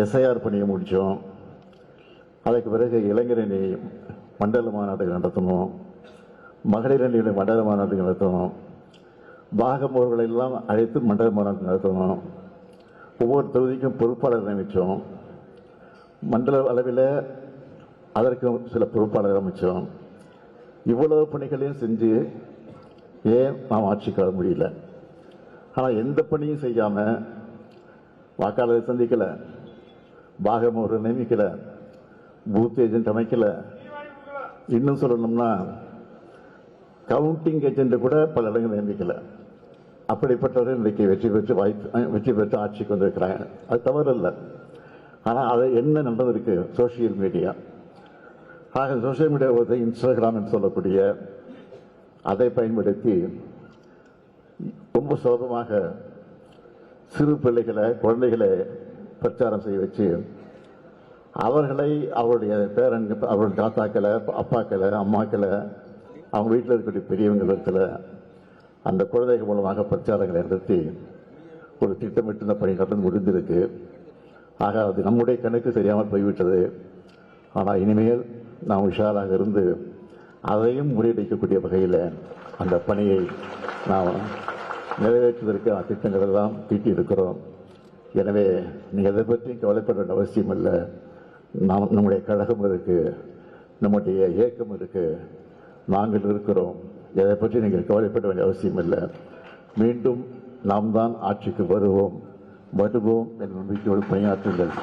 SIR பணியை முடித்தோம். அதுக்கு பிறகு இளைஞரணி மண்டல மாநாடுகள் நடத்தணும், மகளிர் அணியுடைய மண்டல மாநாடுகள் நடத்தணும், பாகமோர்களை எல்லாம் அழைத்து மண்டல மாநாடு நடத்தணும். ஒவ்வொரு தொகுதிக்கும் பொறுப்பாளர் நியமித்தோம். மண்டல அளவில் அதற்கு சில பொறுப்பாளர் அமைச்சோம். இவ்வளவு பணிகளையும் செஞ்சு ஏன் நாம் ஆட்சிக்கு வர முடியல? ஆனால் எந்த பணியும் செய்யாமல் வாக்காளரை சந்திக்கலை, பாகமோரை நியமிக்கலை, பூத் ஏஜென்ட் அமைக்கலை, இன்னும் சொல்லணும்னா கவுண்டிங் ஏஜென்ட் கூட பல இடங்கள் நியமிக்கலை. அப்படிப்பட்டவர்கள் இன்றைக்கு வெற்றி பெற்று ஆட்சிக்கு வந்திருக்கிறாங்க. அது தவறு இல்லை. ஆனால் அது என்ன நடந்திருக்கு? Social media. ஆக சோசியல் மீடியா இன்ஸ்டாகிராம் என்று சொல்லக்கூடிய அதை பயன்படுத்தி ரொம்ப சுலபமாக சிறு பிள்ளைகளை, குழந்தைகளை பிரச்சாரம் செய்ய வச்சு அவர்களை அவருடைய பேரன்கள், அவருடைய தாத்தாக்களை, அப்பாக்களை, அம்மாக்களை, அவங்க வீட்டில் இருக்கக்கூடிய பெரியவங்களிடத்தில் அந்த குழந்தைகள் மூலமாக பிரச்சாரங்களை நடத்தி ஒரு திட்டமிட்டு இந்த பணி நடந்து முடிந்திருக்கு. ஆக அது நம்முடைய கணக்கு தெரியாமல் போய்விட்டது. ஆனால் இனிமேல் நாம் உஷாராக இருந்து அதையும் முறியடிக்கக்கூடிய வகையில் அந்த பணியை நாம் நிறைவேற்றுவதற்கு திட்டங்கள் எல்லாம் தீட்டி இருக்கிறோம். எனவே நீங்கள் எதை பற்றியும் கவலைப்பட வேண்டிய அவசியம் இல்லை. நம்முடைய கழகம் இருக்கு, நம்முடைய இயக்கம் இருக்கு, நாங்கள் இருக்கிறோம். எதை பற்றி நீங்கள் கவலைப்பட வேண்டிய அவசியம் இல்லை. மீண்டும் நாம் தான் ஆட்சிக்கு வருவோம் என்ற நம்பிக்கையோடு பணியாற்றுங்கள்.